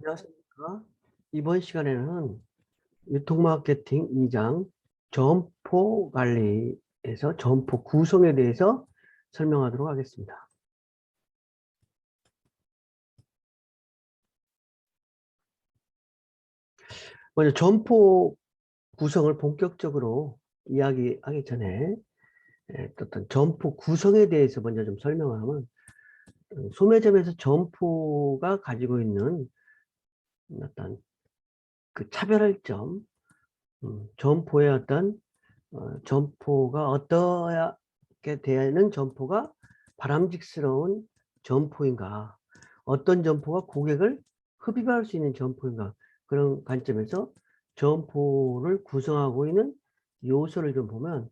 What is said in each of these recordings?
안녕하십니까. 이번 시간에는 유통마케팅 2장 점포 관리에서 점포 구성에 대해서 설명하도록 하겠습니다. 먼저 점포 구성을 본격적으로 이야기하기 전에 어떤 점포 구성에 대해서 먼저 좀 설명하면, 소매점에서 점포가 가지고 있는 어떤 그 차별할 점, 점포의 어떤 점포가 어떻게 되는 점포가 바람직스러운 점포인가, 어떤 점포가 고객을 흡입할 수 있는 점포인가, 그런 관점에서 점포를 구성하고 있는 요소를 좀 보면,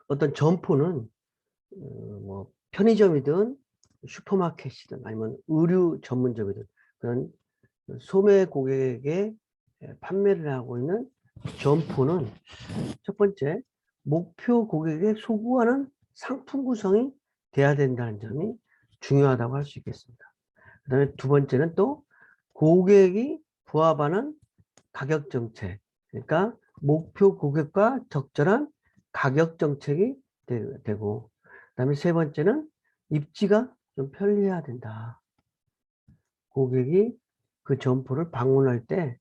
어떤 점포는 뭐 편의점이든 슈퍼마켓이든 아니면 의류 전문점이든 그런 소매 고객에게 판매를 하고 있는 점포는, 첫 번째, 목표 고객의 소구하는 상품 구성이 돼야 된다는 점이 중요하다고 할 수 있겠습니다. 그 다음에 두 번째는 또 고객이 부합하는 가격 정책, 그러니까 목표 고객과 적절한 가격 정책이 되고, 그 다음에 세 번째는 입지가 좀 편리해야 된다. 고객이 그 점포를 방문할 때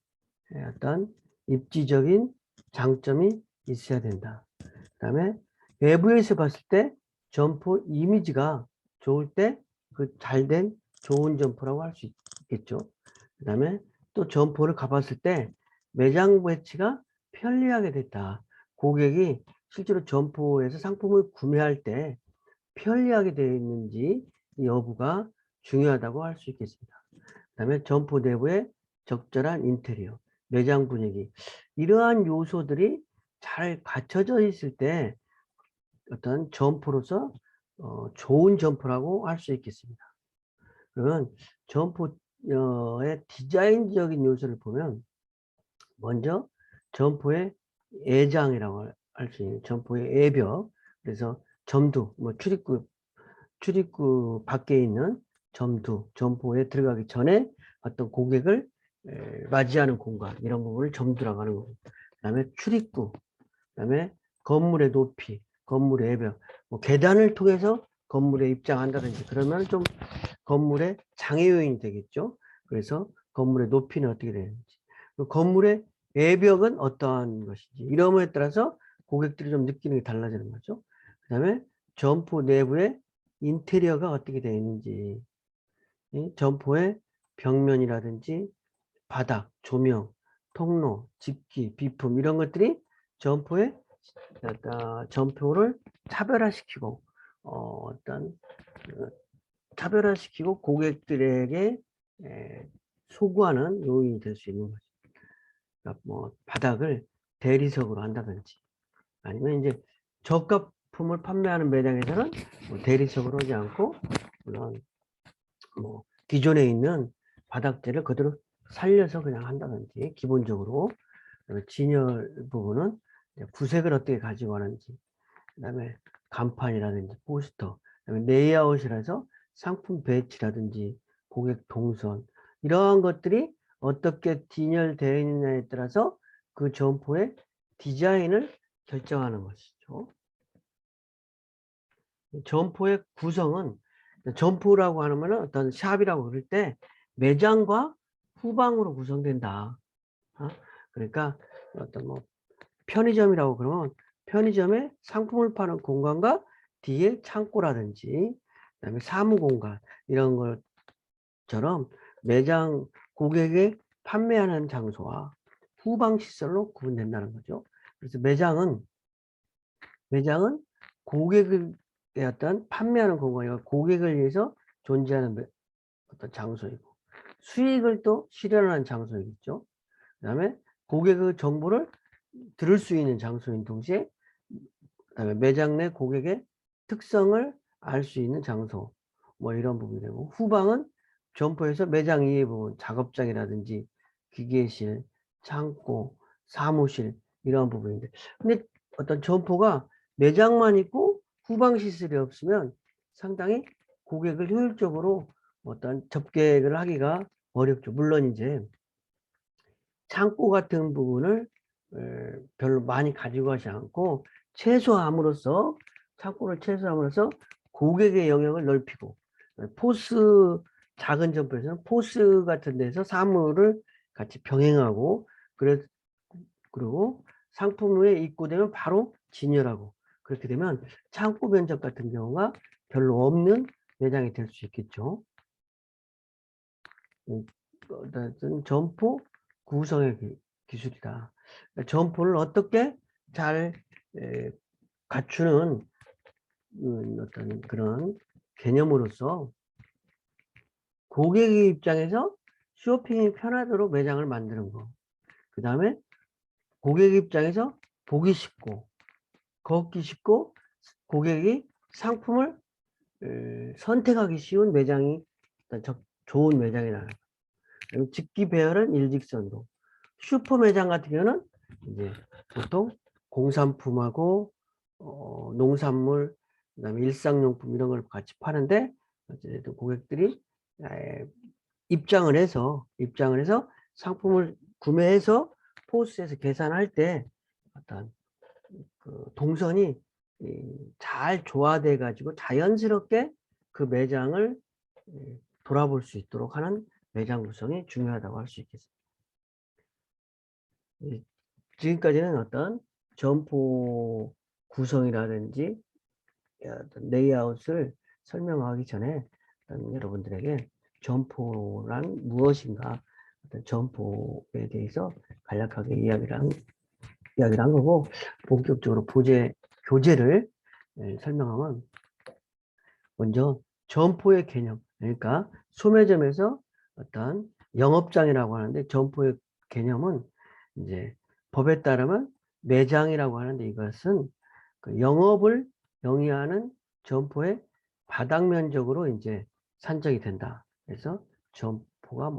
어떤 입지적인 장점이 있어야 된다. 그 다음에 외부에서 봤을 때 점포 이미지가 좋을 때 그 잘된 좋은 점포라고 할 수 있겠죠. 그 다음에 또 점포를 가봤을 때 매장 배치가 편리하게 됐다. 고객이 실제로 점포에서 상품을 구매할 때 편리하게 되어 있는지 여부가 중요하다고 할 수 있겠습니다. 그 다음에 점포 내부의 적절한 인테리어, 매장 분위기, 이러한 요소들이 잘 갖춰져 있을 때 어떤 점포로서 좋은 점포라고 할 수 있겠습니다. 그러면 점포의 디자인적인 요소를 보면, 먼저 점포의 애장이라고 할 수 있는 점포의 애벽, 그래서 점두, 뭐 출입구 밖에 있는 점두, 점포에 들어가기 전에 어떤 고객을 맞이하는 공간, 이런 부분을 점두라고 하는 거고, 그 다음에 출입구, 그 다음에 건물의 높이, 건물의 외벽, 뭐 계단을 통해서 건물에 입장한다든지 그러면 좀 건물의 장애 요인이 되겠죠. 그래서 건물의 높이는 어떻게 되는지, 건물의 외벽은 어떠한 것인지, 이런 거에 따라서 고객들이 좀 느끼는 게 달라지는 거죠. 그 다음에 점포 내부의 인테리어가 어떻게 되어 있는지, 점포의 벽면이라든지 바닥, 조명, 통로, 집기, 비품, 이런 것들이 점포의 점포를 차별화시키고 어떤 차별화시키고 고객들에게 소구하는 요인이 될 수 있는 거죠. 그러니까 뭐 바닥을 대리석으로 한다든지, 아니면 이제 저가품을 판매하는 매장에서는 뭐 대리석으로 하지 않고, 물론 뭐 기존에 있는 바닥재를 그대로 살려서 그냥 한다든지, 기본적으로. 진열 부분은 구색을 어떻게 가지고 하는지, 그다음에 간판이라든지 포스터, 그다음에 레이아웃이라서 상품 배치라든지 고객 동선, 이러한 것들이 어떻게 진열되어 있느냐에 따라서 그 점포의 디자인을 결정하는 것이죠. 점포의 구성은, 점포라고 하면 어떤 샵이라고 그럴 때 매장과 후방으로 구성된다. 그러니까 어떤 뭐 편의점이라고 그러면 편의점에 상품을 파는 공간과 뒤에 창고라든지 그다음에 사무 공간, 이런 것처럼 매장 고객의 판매하는 장소와 후방 시설로 구분된다는 거죠. 그래서 매장은 고객의 어떤 판매하는 공간이고 고객을 위해서 존재하는 어떤 장소이고, 수익을 또 실현하는 장소이겠죠. 그다음에 고객의 정보를 들을 수 있는 장소인 동시에, 그다음에 매장 내 고객의 특성을 알 수 있는 장소, 뭐 이런 부분이 되고, 후방은 점포에서 매장 이외 부분, 작업장이라든지 기계실, 창고, 사무실, 이런 부분인데, 근데 어떤 점포가 매장만 있고 후방 시설이 없으면 상당히 고객을 효율적으로 어떤 접객을 하기가 어렵죠. 물론 이제 창고 같은 부분을 별로 많이 가지고 가지 않고 최소함으로써 창고를 최소함으로써 고객의 영역을 넓히고 포스 작은 점포에서는 포스 같은 데서 사물을 같이 병행하고 그리고 상품에 입고되면 바로 진열하고 그렇게 되면 창고 면적 같은 경우가 별로 없는 매장이 될 수 있겠죠. 어떤 점포 구성의 기술이다. 점포를 어떻게 잘 갖추는 어떤 그런 개념으로서 고객의 입장에서 쇼핑이 편하도록 매장을 만드는 거. 그 다음에 고객 입장에서 보기 쉽고 걷기 쉽고 고객이 상품을 선택하기 쉬운 매장이 좋은 매장이 나와요. 직기 배열은 일직선으로. 슈퍼 매장 같은 경우는 이제 보통 공산품하고 농산물, 그다음에 일상용품 이런 걸 같이 파는데 어쨌든 고객들이 입장을 해서 상품을 구매해서 포스에서 계산할 때 어떤 그 동선이 잘 조화돼 가지고 자연스럽게 그 매장을 돌아볼 수 있도록 하는 매장 구성이 중요하다고 할 수 있겠습니다. 지금까지는 어떤 점포 구성이라든지 어떤 레이아웃을 설명하기 전에 여러분들에게 점포란 무엇인가, 어떤 점포에 대해서 간략하게 이야기를 한 거고, 본격적으로 교재를 설명하면, 먼저 점포의 개념, 그러니까 소매점에서 어떤 영업장이라고 하는데, 점포의 개념은 이제 법에 따르면 매장이라고 하는데, 이것은 그 영업을 영위하는 점포의 바닥 면적으로 이제 산정이 된다. 그래서 점포가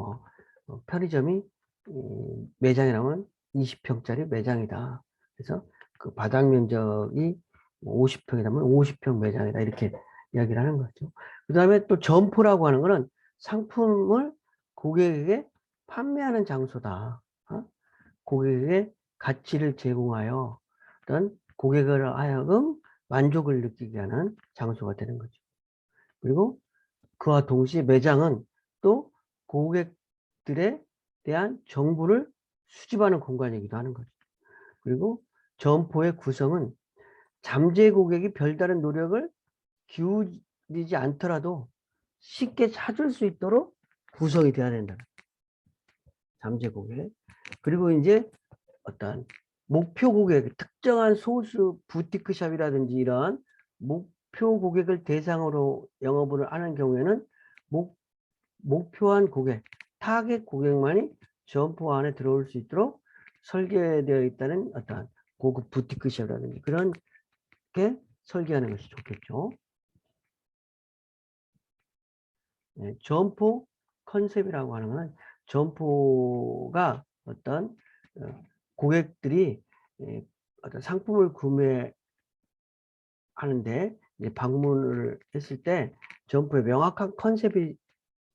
편의점이 매장이라면 20평짜리 매장이다. 그래서 그 바닥 면적이 50평이라면 50평 매장이다. 이렇게 이야기를 하는 거죠. 그 다음에 또 점포라고 하는 거는 상품을 고객에게 판매하는 장소다. 고객에게 가치를 제공하여 어떤 고객을 하여금 만족을 느끼게 하는 장소가 되는 거죠. 그리고 그와 동시에 매장은 또 고객들에 대한 정보를 수집하는 공간이기도 하는 거죠. 그리고 점포의 구성은 잠재 고객이 별다른 노력을 기울이지 않더라도 쉽게 찾을 수 있도록 구성이 되어야 된다. 잠재 고객. 그리고 이제 어떤 목표 고객, 특정한 소수 부티크샵이라든지 이런 목표 고객을 대상으로 영업을 하는 경우에는 목표한 고객, 타겟 고객만이 점포 안에 들어올 수 있도록 설계되어 있다는 어떤 고급 부티크샵이라든지 그런 게 설계하는 것이 좋겠죠. 네, 점포 컨셉이라고 하는 것은 점포가 어떤 고객들이 어떤 상품을 구매하는데 이제 방문을 했을 때 점포에 명확한 컨셉이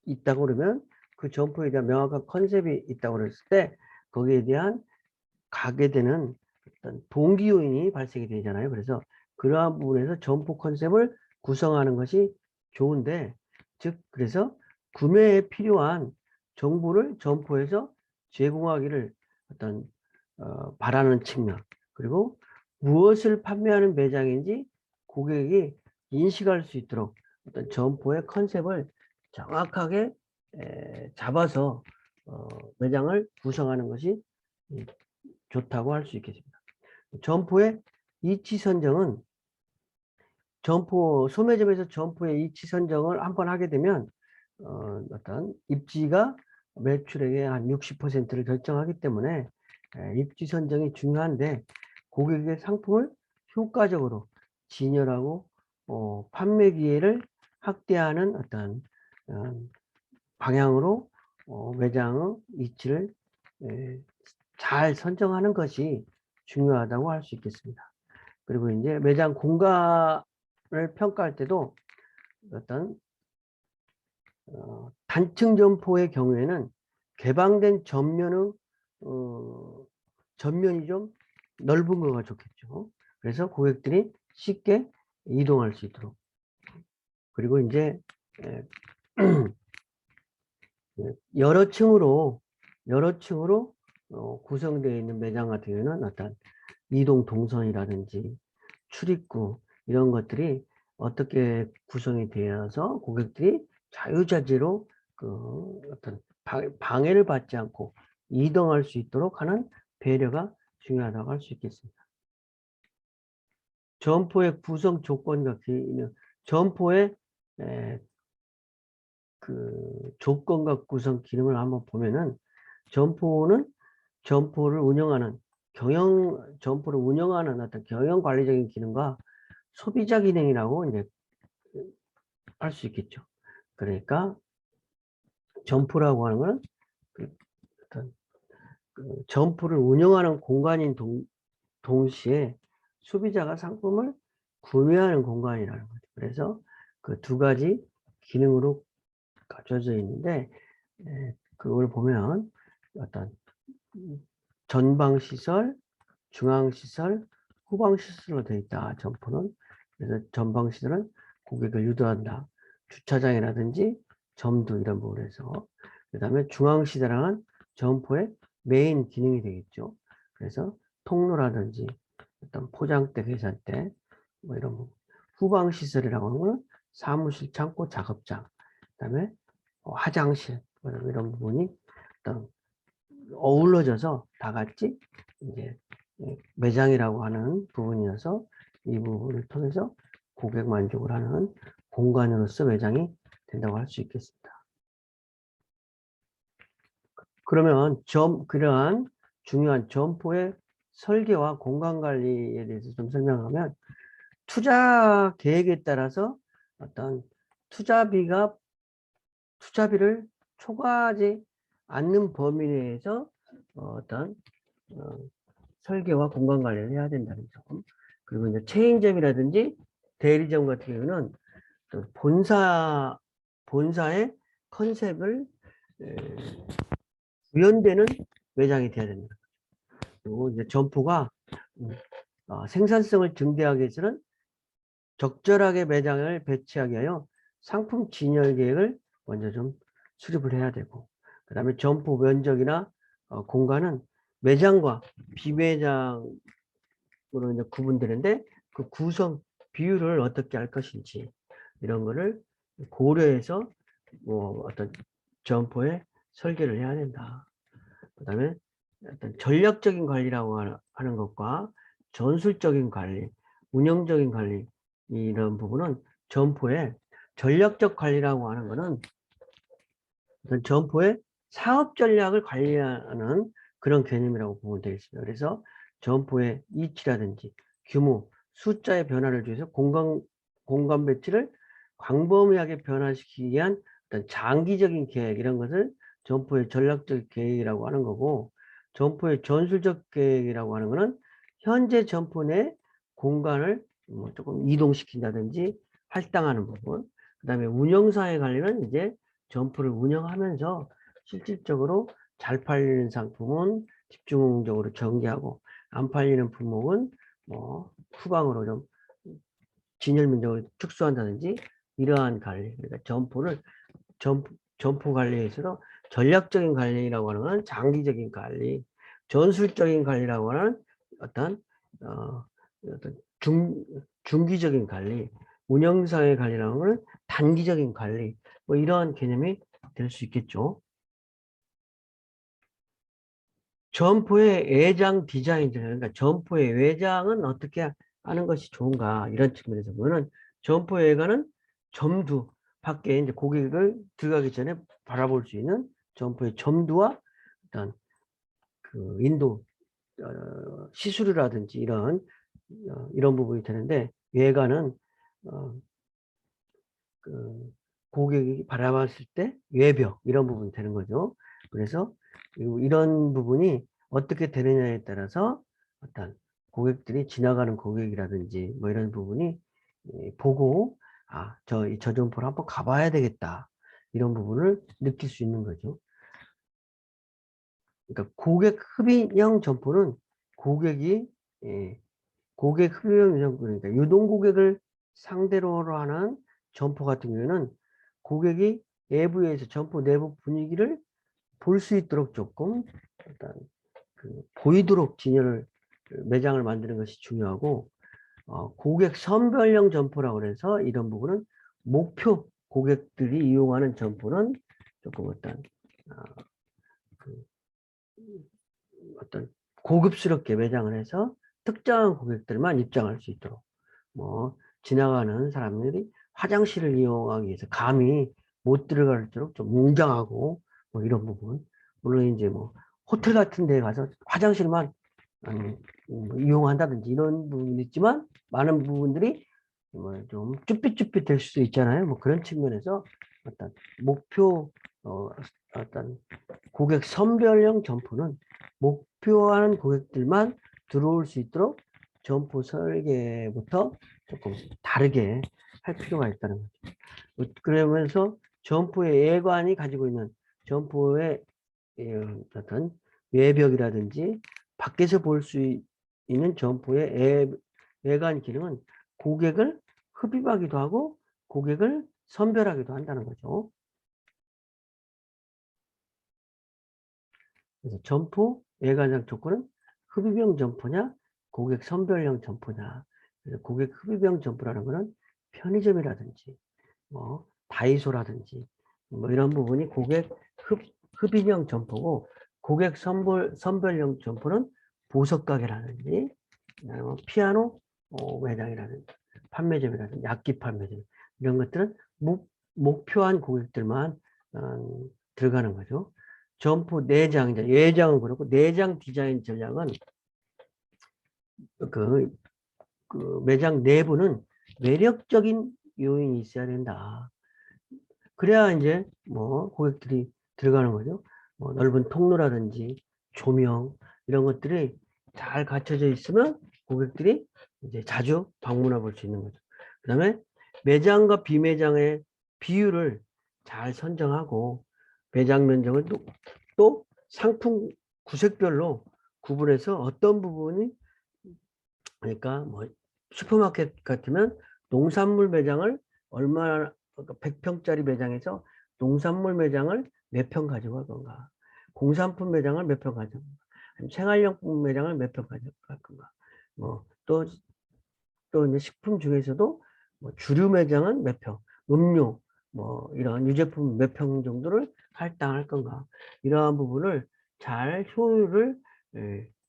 있다고 그러면 그 점포에 대한 명확한 컨셉이 있다고 그랬을 때 거기에 대한 가게 되는 어떤 동기 요인이 발생이 되잖아요. 그래서 그러한 부분에서 점포 컨셉을 구성하는 것이 좋은데, 즉 그래서 구매에 필요한 정보를 점포에서 제공하기를 어떤 바라는 측면, 그리고 무엇을 판매하는 매장인지 고객이 인식할 수 있도록 어떤 점포의 컨셉을 정확하게 잡아서 매장을 구성하는 것이 좋다고 할 수 있겠습니다. 점포의 위치 선정은 소매점에서 점포의 위치 선정을 한번 하게 되면 어떤 입지가 매출액의 한 60%를 결정하기 때문에 입지 선정이 중요한데, 고객의 상품을 효과적으로 진열하고 판매 기회를 확대하는 어떤 방향으로 매장의 위치를 잘 선정하는 것이 중요하다고 할 수 있겠습니다. 그리고 이제 매장 공간을 평가할 때도 어떤 단층 점포의 경우에는 개방된 전면이 좀 넓은 거가 좋겠죠. 그래서 고객들이 쉽게 이동할 수 있도록. 그리고 이제 여러 층으로 구성되어 있는 매장 같은 경우는 어떤 이동 동선이라든지 출입구 이런 것들이 어떻게 구성이 되어서 고객들이 자유자재로 그 어떤 방해를 받지 않고 이동할 수 있도록 하는 배려가 중요하다고 할 수 있겠습니다. 점포의 구성 조건과 기능, 점포의 그 조건과 구성 기능을 한번 보면은 점포를 운영하는 어떤 경영 관리적인 기능과 소비자 기능이라고 이제 할 수 있겠죠. 그러니까 점포라고 하는 것은 어떤 점포를 운영하는 공간인 동시에 소비자가 상품을 구매하는 공간이라는 거죠. 그래서 그 두 가지 기능으로 갖춰져 있는데 그걸 보면 어떤 전방시설, 중앙시설, 후방시설로 되어 있다. 점포는. 그래서 전방시설은 고객을 유도한다. 주차장이라든지 점도 이런 부분에서. 그 다음에 중앙시설은 점포의 메인 기능이 되겠죠. 그래서 통로라든지 어떤 포장대, 계산대 뭐 이런 부분. 후방시설이라고 하는 것은 사무실, 창고, 작업장, 그 다음에 화장실 이런 부분이 어떤 어우러져서 다 같이 이제 매장이라고 하는 부분이어서 이 부분을 통해서 고객 만족을 하는 공간으로서 매장이 된다고 할 수 있겠습니다. 그러면 그러한 중요한 점포의 설계와 공간 관리에 대해서 좀 설명하면 투자 계획에 따라서 어떤 투자비를 초과하지 않는 범위 내에서 어떤 설계와 공간 관리를 해야 된다는 점. 그리고 이제 체인점이라든지 대리점 같은 경우는 또 본사의 컨셉을 구현되는 매장이 되어야 된다. 그리고 이제 점포가 생산성을 증대하기 위해서는 적절하게 매장을 배치하기 위하여 상품 진열 계획을 먼저 좀 수립을 해야 되고, 그 다음에 점포 면적이나 공간은 매장과 비매장으로 이제 구분되는데 그 구성 비율을 어떻게 할 것인지 이런 거를 고려해서 뭐 어떤 점포에 설계를 해야 된다. 그 다음에 어떤 전략적인 관리라고 하는 것과 전술적인 관리, 운영적인 관리 이런 부분은 점포의 전략적 관리라고 하는 것은 어떤 점포의 사업 전략을 관리하는 그런 개념이라고 보면 되겠습니다. 그래서 점포의 이치라든지 규모, 숫자의 변화를 주해서 공간 배치를 광범위하게 변화시키기 위한 어떤 장기적인 계획 이런 것을 점포의 전략적 계획이라고 하는 거고, 점포의 전술적 계획이라고 하는 것은 현재 점포 내 공간을 뭐 조금 이동시킨다든지 할당하는 부분, 그 다음에 운영사의 관리는 이제 점포를 운영하면서 실질적으로 잘 팔리는 상품은 집중적으로 전개하고 안 팔리는 품목은 뭐 후방으로 좀 진열 면적을 축소한다든지 이러한 관리. 그러니까 점포 관리에 있어서 전략적인 관리라고 하는 건 장기적인 관리, 전술적인 관리라고 하는 어떤 어떤 중기적인 관리, 운영상의 관리라는 것은 단기적인 관리, 뭐 이러한 개념이 될 수 있겠죠. 점포의 외장 디자인, 그러니까 점포의 외장은 어떻게 하는 것이 좋은가 이런 측면에서 보면은 점포의 외관은 점두 밖에 이제 고객을 들어가기 전에 바라볼 수 있는 점포의 점두와 어떤 그 인도 시술이라든지 이런 부분이 되는데, 외관은 그 고객이 바라봤을 때 외벽 이런 부분이 되는 거죠. 그래서 이런 부분이 어떻게 되느냐에 따라서 어떤 고객들이 지나가는 고객이라든지 뭐 이런 부분이 보고 저 점포를 한번 가봐야 되겠다 이런 부분을 느낄 수 있는 거죠. 그러니까 고객 흡인형 점포는 고객이 고객 흡인형 점포, 그러니까 유동 고객을 상대로 하는 점포 같은 경우에는 고객이 외부에서 점포 내부 분위기를 볼 수 있도록 조금 일단 보이도록 진열을 매장을 만드는 것이 중요하고, 고객 선별형 점포라고 해서 이런 부분은 목표 고객들이 이용하는 점포는 조금 어떤 고급스럽게 매장을 해서 특정한 고객들만 입장할 수 있도록, 뭐 지나가는 사람들이 화장실을 이용하기 위해서 감히 못 들어갈수록 좀 웅장하고 뭐 이런 부분. 물론 이제 뭐 호텔 같은 데 가서 화장실만 이용한다든지 이런 부분이 있지만, 많은 부분들이 뭐 좀 쭈삣쭈삣 될 수도 있잖아요. 뭐 그런 측면에서 어떤 목표 어떤 고객 선별형 점포는 목표하는 고객들만 들어올 수 있도록 점포 설계부터 조금 다르게 할 필요가 있다는 거죠. 그러면서 점포의 외관이 가지고 있는 점포의 어떤 외벽이라든지 밖에서 볼 수 있는 점포의 외관 기능은 고객을 흡입하기도 하고 고객을 선별하기도 한다는 거죠. 그래서 점포 외관상 조건은 흡입형 점포냐 고객 선별형 점포냐. 그래서 고객 흡입형 점포라는 것은 편의점이라든지 뭐 다이소라든지 뭐 이런 부분이 고객 흡입형 점포고, 고객 선별형 점포는 보석가게라든지 피아노 매장이라든지 판매점이라든지 악기 판매점, 이런 것들은 목표한 고객들만 들어가는 거죠. 점포 내장, 외장은 그렇고 내장 디자인 전략은 그 매장 내부는 매력적인 요인이 있어야 된다. 그래야 이제 뭐 고객들이 들어가는 거죠. 뭐 넓은 통로라든지 조명 이런 것들이 잘 갖춰져 있으면 고객들이 이제 자주 방문해 볼 수 있는 거죠. 그다음에 매장과 비매장의 비율을 잘 선정하고 매장 면적을 또 상품 구색별로 구분해서 어떤 부분이, 그러니까 뭐 슈퍼마켓 같으면 농산물 매장을 얼마나 100평짜리 매장에서 농산물 매장을 몇 평 가지고 갈 건가, 공산품 매장을 몇 평 가지고 갈 건가, 생활용품 매장을 몇 평 가지고 갈 건가, 또 이제 식품 중에서도 뭐 주류 매장은 몇 평, 음료 뭐 이런 유제품 몇 평 정도를 할당할 건가, 이러한 부분을 잘 효율을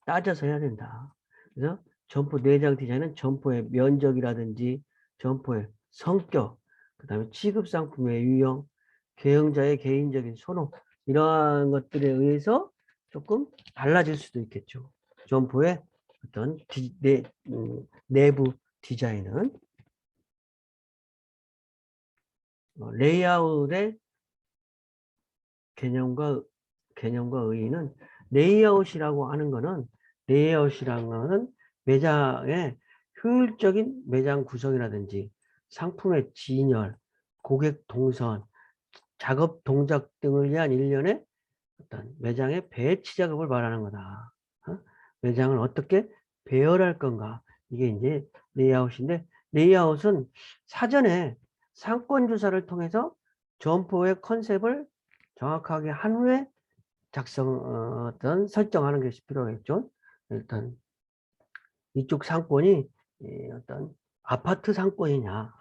따져서 해야 된다. 그래서 점포 내장 디자인은 점포의 면적이라든지 점포의 성격, 그다음에 취급 상품의 유형, 경영자의 개인적인 선호, 이러한 것들에 의해서 조금 달라질 수도 있겠죠. 점포의 어떤 내부 디자인은 레이아웃의 개념과 의의는, 레이아웃이라고 하는 거는, 레이아웃이라는 거는 매장의 효율적인 매장 구성이라든지 상품의 진열, 고객 동선, 작업 동작 등을 위한 일련의 어떤 매장의 배치 작업을 말하는 거다. 매장을 어떻게 배열할 건가, 이게 이제 레이아웃인데, 레이아웃은 사전에 상권 조사를 통해서 점포의 컨셉을 정확하게 한 후에 어떤 설정하는 것이 필요하겠죠. 일단 이쪽 상권이 어떤 아파트 상권이냐,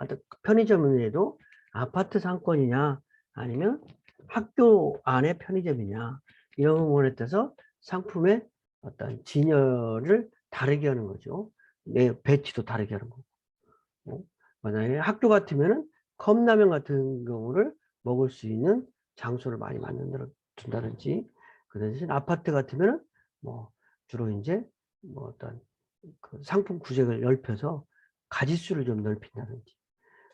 편의점에도 아파트 상권이냐 아니면 학교 안에 편의점이냐, 이런 부분에 따라서 상품의 어떤 진열을 다르게 하는 거죠. 배치도 다르게 하는 거고. 만약에 학교 같으면은 컵라면 같은 경우를 먹을 수 있는 장소를 많이 만들어 둔다든지, 그 대신 아파트 같으면은 뭐 주로 이제 뭐 어떤 그 상품 구색을 넓혀서 가짓수를 좀 넓힌다든지.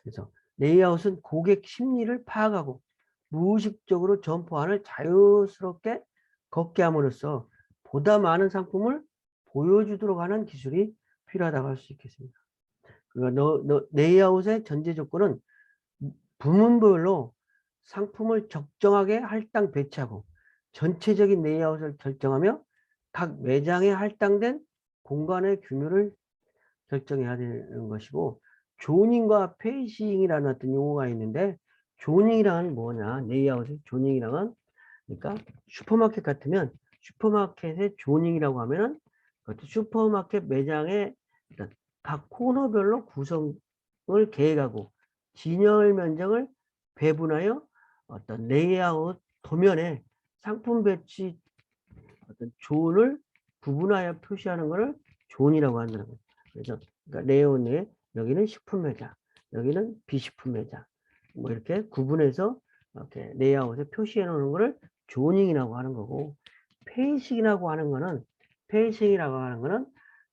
그래서 레이아웃은 고객 심리를 파악하고 무의식적으로 점포 안을 자유스럽게 걷게 함으로써 보다 많은 상품을 보여주도록 하는 기술이 필요하다고 할 수 있겠습니다. 그러니까 레이아웃의 전제 조건은 부문별로 상품을 적정하게 할당 배치하고 전체적인 레이아웃을 결정하며 각 매장에 할당된 공간의 규모를 결정해야 되는 것이고, 조닝과 페이싱이라는 어떤 용어가 있는데, 조닝이란 뭐냐, 레이아웃의 조닝이란, 그러니까 슈퍼마켓 같으면 슈퍼마켓의 조닝이라고 하면은 슈퍼마켓 매장의 각 코너별로 구성을 계획하고 진열 면적을 배분하여 어떤 레이아웃 도면에 상품 배치 어떤 존을 구분하여 표시하는 것을 존이라고 한다는 거예요. 그래서 그러니까 레오네 여기는 식품 매장, 여기는 비식품 매장, 뭐 이렇게 구분해서 이렇게 레이아웃에 표시해 놓는 것을 조닝이라고 하는 거고, 페이싱이라고 하는 거는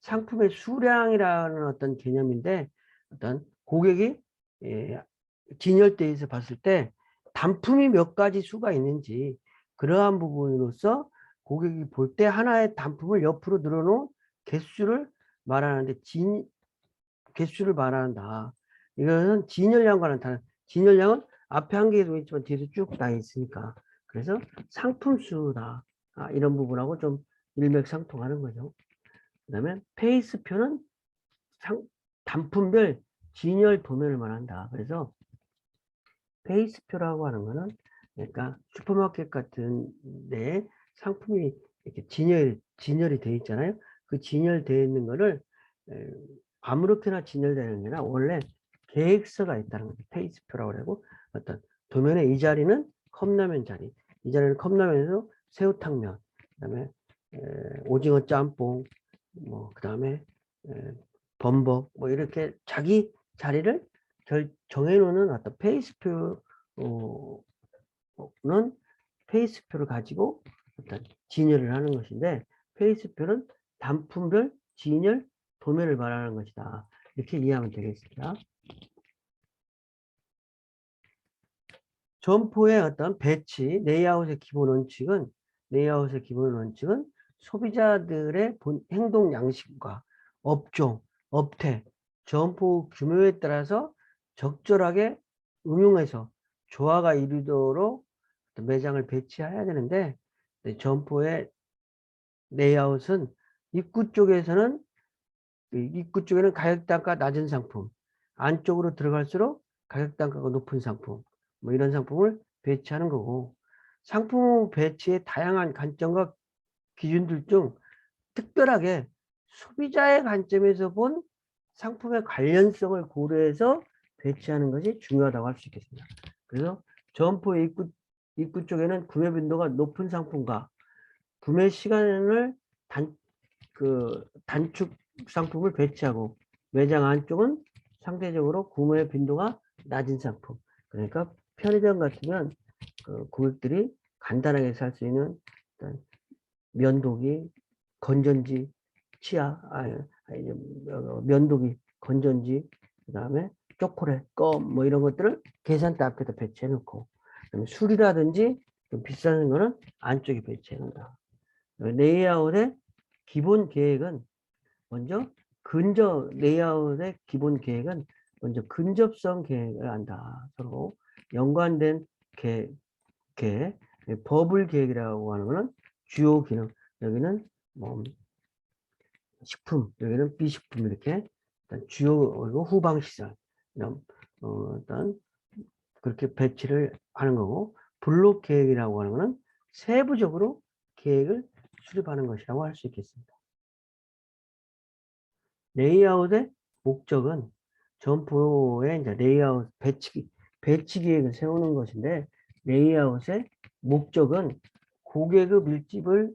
상품의 수량이라는 어떤 개념인데, 어떤 고객이 진열대에서 봤을 때 단품이 몇 가지 수가 있는지, 그러한 부분으로서 고객이 볼 때 하나의 단품을 옆으로 늘어놓은 개수를 말하는데, 개수를 말한다. 이거는 진열량과 나타나는, 진열량은 앞에 한 개도 있지만 뒤에서 쭉 나 있으니까, 그래서 상품수다. 이런 부분하고 좀 일맥상통하는 거죠. 그 다음에 페이스표는 단품별 진열 도면을 말한다. 그래서 페이스표라고 하는 거는, 그러니까 슈퍼마켓 같은 데 상품이 이렇게 진열이 되어 있잖아요. 그 진열되어 있는 거를 아무렇게나 진열되는 게 아니라 원래 계획서가 있다는 거죠. 페이스표라고 그러고, 어떤 도면에 이 자리는 컵라면 자리, 이 자리는 컵라면에서 새우탕면, 그다음에 오징어 짬뽕, 뭐 그다음에 범벅, 뭐 이렇게 자기 자리를 정해놓는 어떤 페이스표는 페이스표를 가지고 어떤 진열을 하는 것인데, 페이스표는 단품별 진열 도면을 말하는 것이다. 이렇게 이해하면 되겠습니다. 점포의 어떤 배치, 레이아웃의 기본 원칙은 소비자들의 행동 양식과 업종, 업태, 점포 규모에 따라서 적절하게 응용해서 조화가 이루도록 매장을 배치해야 되는데, 점포의 레이아웃은 입구 쪽에는 가격단가 낮은 상품, 안쪽으로 들어갈수록 가격단가가 높은 상품, 뭐 이런 상품을 배치하는 거고, 상품 배치의 다양한 관점과 기준들 중 특별하게 소비자의 관점에서 본 상품의 관련성을 고려해서 배치하는 것이 중요하다고 할 수 있겠습니다. 그래서 점포 입구 쪽에는 구매 빈도가 높은 상품과 구매 시간을 단축 상품을 배치하고, 매장 안쪽은 상대적으로 구매 빈도가 낮은 상품, 그러니까 편의점 같으면 고객들이 간단하게 살 수 있는 면도기, 건전지, 면도기, 건전지, 그 다음에 초콜릿, 껌, 뭐 이런 것들을 계산대 앞에다 배치해 놓고, 그다음에 술이라든지 좀 비싼 거는 안쪽에 배치해 놓는다. 레이아웃의 기본 계획은 먼저 레이아웃의 기본 계획은 먼저 근접성 계획을 한다. 서로 연관된 계획, 버블 계획이라고 하는 거는 주요 기능, 여기는 뭐 식품, 여기는 비식품, 이렇게 일단 주요 그리고 후방 시설, 일단 그렇게 배치를 하는 거고, 블록 계획이라고 하는 거는 세부적으로 계획을 수립하는 것이라고 할 수 있겠습니다. 레이아웃의 목적은 점포의 이제 레이아웃 배치 계획을 세우는 것인데, 레이아웃의 목적은 고객의 밀집을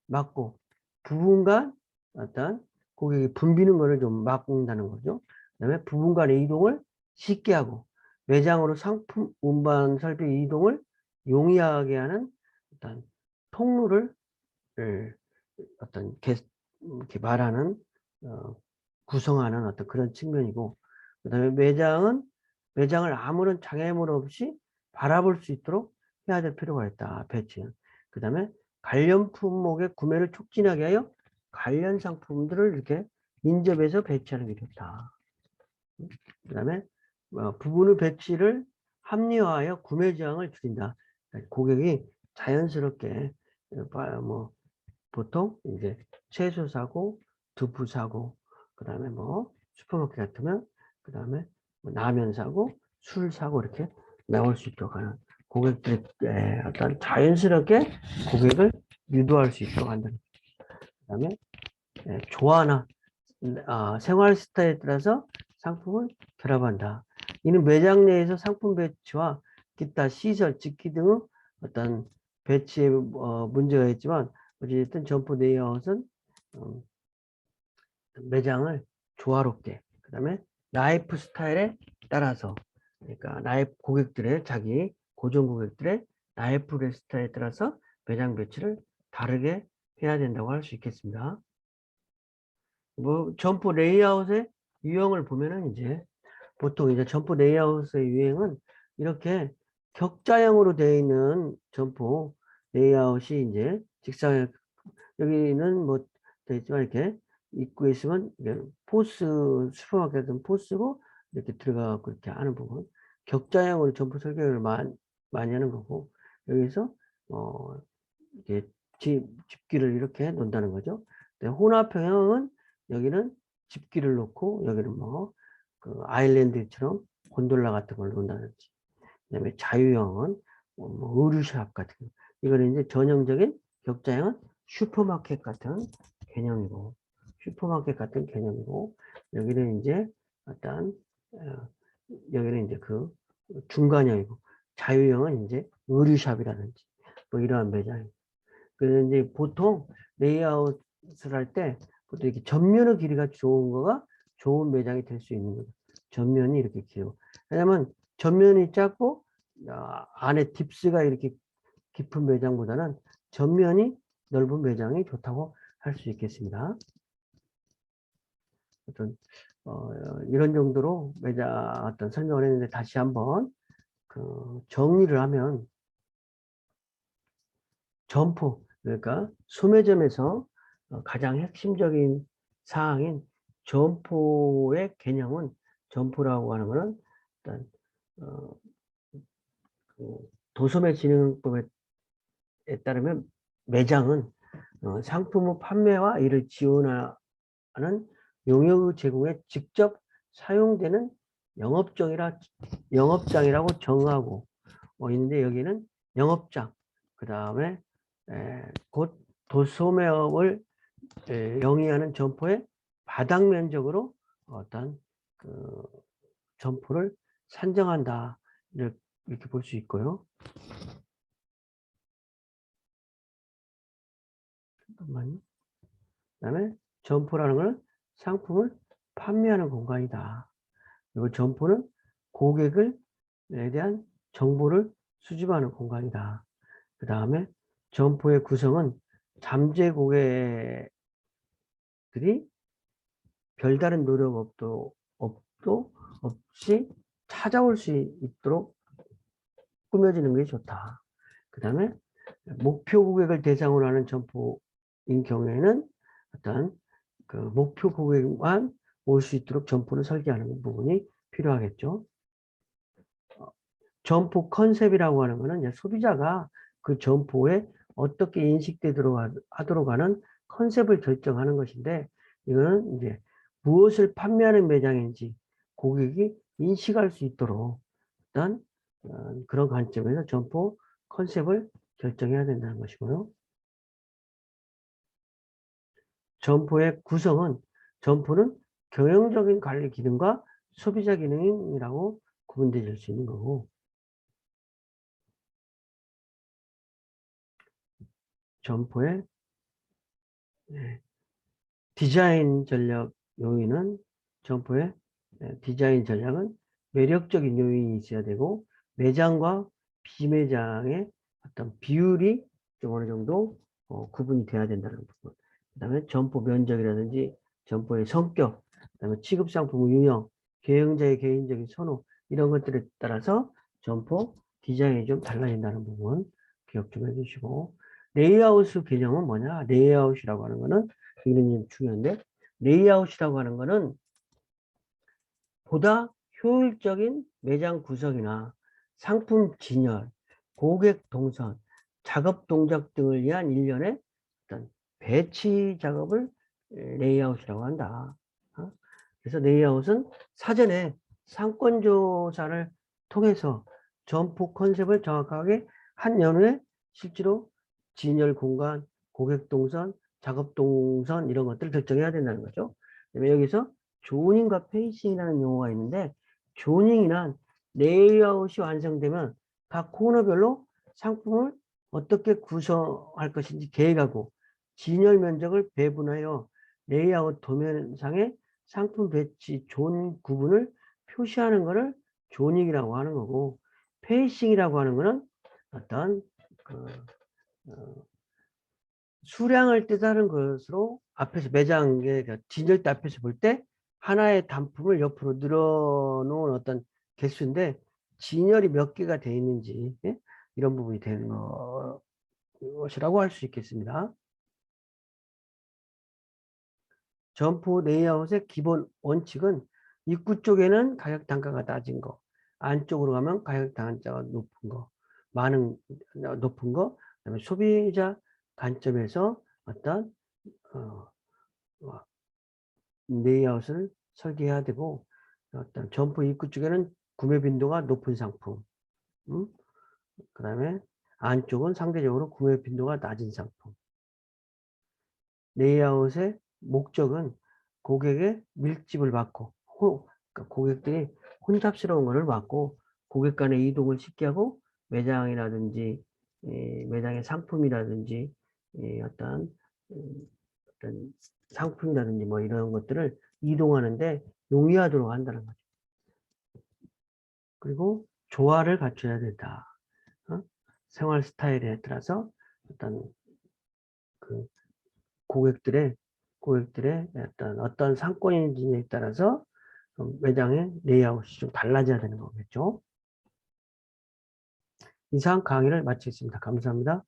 막고 부분 간 어떤 고객이 붐비는 것을 좀 막는다는 거죠. 그다음에 부분 간의 이동을 쉽게 하고 매장으로 상품 운반 설비 이동을 용이하게 하는 어떤 통로를 어떤 이렇게 말하는 구성하는 어떤 그런 측면이고, 그다음에 매장을 아무런 장애물 없이 바라볼 수 있도록 해야 될 필요가 있다. 배치는. 그다음에 관련 품목의 구매를 촉진하게 하여 관련 상품들을 이렇게 인접해서 배치하는 게 좋다. 그다음에 부분의 배치를 합리화하여 구매 저항을 줄인다. 고객이 자연스럽게 뭐 보통 이제 채소 사고 두부 사고 그다음에 뭐 슈퍼마켓 같으면 그다음에 뭐 라면 사고 술 사고 이렇게 나올 수 있도록 하는 고객들이 어떤 자연스럽게 고객을 유도할 수 있도록 한다는. 그다음에 조화나 생활 스타일에 따라서 상품을 결합한다. 이는 매장 내에서 상품 배치와 기타 시설, 집기 등의 어떤 배치에 문제가 있지만 어쨌든 점포 레이아웃은 매장을 조화롭게 그다음에 라이프 스타일에 따라서 그러니까 라이프 고객들의 자기 고정 고객들의 라이프 스타일에 따라서 매장 배치를 다르게 해야 된다고 할 수 있겠습니다. 뭐 점포 레이아웃의 유형을 보면은 이제 보통 이제 점포 레이아웃의 유행은 이렇게 격자형으로 되어 있는 점포 레이아웃이 이제 직사각 여기는 뭐 되어 있지만 이렇게 입구에 있으면 이게 포스 슈퍼마켓은 포스고 이렇게 들어가고 이렇게 하는 부분 격자형으로 점포 설계를 많이 하는 거고 여기서 이게 집기를 이렇게 놓는다는 거죠. 혼합형은 여기는 집기를 놓고 여기는 뭐 그 아일랜드처럼 곤돌라 같은 걸 놓는다든지 그다음에 자유형은 뭐 의류샵 같은 거 이거는 이제 전형적인 격자형은 슈퍼마켓 같은 개념이고 슈퍼마켓 같은 개념이고 여기는 이제 어떤 여기는 이제 그 중간형이고 자유형은 이제 의류샵이라든지 뭐 이러한 매장이고 그래서 이제 보통 레이아웃을 할 때 보통 이렇게 전면의 길이가 좋은 거가 좋은 매장이 될 수 있는 거죠. 전면이 이렇게 길고 왜냐면 전면이 짧고 안에 딥스가 이렇게 깊은 매장보다는 전면이 넓은 매장이 좋다고 할 수 있겠습니다. 어떤 이런 정도로 매장 어떤 설명을 했는데 다시 한번 그 정리를 하면 점포 그러니까 소매점에서 가장 핵심적인 사항인 점포의 개념은 점포라고 하는 것은 일단 그 도소매진흥법에 따르면 매장은 상품의 판매와 이를 지원하는 용역 제공에 직접 사용되는 영업장이라고 정하고 있는데 여기는 영업장 그 다음에 곧 도소매업을 영위하는 점포의 바닥 면적으로 어떤 그 점포를 산정한다 이렇게 볼 수 있고요. 잠깐만요. 그다음에 점포라는 것은 상품을 판매하는 공간이다. 그리고 점포는 고객에 대한 정보를 수집하는 공간이다. 그 다음에 점포의 구성은 잠재 고객들이 별다른 노력 없이 찾아올 수 있도록 꾸며지는 게 좋다. 그 다음에 목표 고객을 대상으로 하는 점포인 경우에는 어떤 그 목표 고객만 올 수 있도록 점포를 설계하는 부분이 필요하겠죠. 점포 컨셉이라고 하는 것은 소비자가 그 점포에 어떻게 인식되도록 하도록 하는 컨셉을 결정하는 것인데 이거는 이제 무엇을 판매하는 매장인지 고객이 인식할 수 있도록 일단 그런 관점에서 점포 컨셉을 결정해야 된다는 것이고요. 점포의 구성은 점포는 경영적인 관리 기능과 소비자 기능이라고 구분되어 수 있는 거고 점포의 디자인 전략 요인은 점포의 디자인 전략은 매력적인 요인이 있어야 되고 매장과 비매장의 어떤 비율이 좀 어느 정도 구분이 돼야 된다는 부분. 그 다음에 점포 면적이라든지 점포의 성격, 그 다음에 취급 상품 유형, 경영자의 개인적인 선호 이런 것들에 따라서 점포 디자인이 좀 달라진다는 부분 기억 좀 해주시고 레이아웃 개념은 뭐냐? 레이아웃이라고 하는 거는 굉장히 중요한데 레이아웃이라고 하는 거는 보다 효율적인 매장 구성이나 상품 진열, 고객 동선, 작업 동작 등을 위한 일련의 어떤 배치 작업을 레이아웃이라고 한다. 그래서 레이아웃은 사전에 상권 조사를 통해서 점포 컨셉을 정확하게 한 연후에 실제로 진열 공간, 고객 동선, 작업 동선 이런 것들을 결정해야 된다는 거죠. 그다음에 여기서 조닝과 페이싱이라는 용어가 있는데, 조닝이란 레이아웃이 완성되면 각 코너별로 상품을 어떻게 구성할 것인지 계획하고, 진열 면적을 배분하여 레이아웃 도면상에 상품 배치 존 구분을 표시하는 것을 조닝이라고 하는 거고, 페이싱이라고 하는 것은 어떤 어, 수량을 뜻하는 것으로 앞에서 매장의 진열대 앞에서 볼 때 하나의 단품을 옆으로 늘어놓은 어떤 개수인데, 진열이 몇 개가 되어 있는지, 예? 이런 부분이 되는 것이라고 할 수 있겠습니다. 점포 레이아웃의 기본 원칙은 입구 쪽에는 가격 단가가 낮은 거, 안쪽으로 가면 가격 단가가 높은 거, 높은 거, 그다음에 소비자 관점에서 어떤 어, 레이아웃을 설계해야 되고, 어떤 점포 입구 쪽에는 구매 빈도가 높은 상품, 그다음에 안쪽은 상대적으로 구매 빈도가 낮은 상품. 레이아웃의 목적은 고객의 밀집을 막고, 그러니까 고객들이 혼잡스러운 것을 막고 고객 간의 이동을 쉽게 하고, 매장이라든지 매장의 상품이라든지 어떤 어떤 상품이라든지 뭐 이런 것들을 이동하는데 용이하도록 한다는 거죠. 그리고 조화를 갖춰야 된다. 생활 스타일에 따라서 어떤 그 고객들의 어떤 상권인지에 따라서 매장의 레이아웃이 좀 달라져야 되는 거겠죠. 이상 강의를 마치겠습니다. 감사합니다.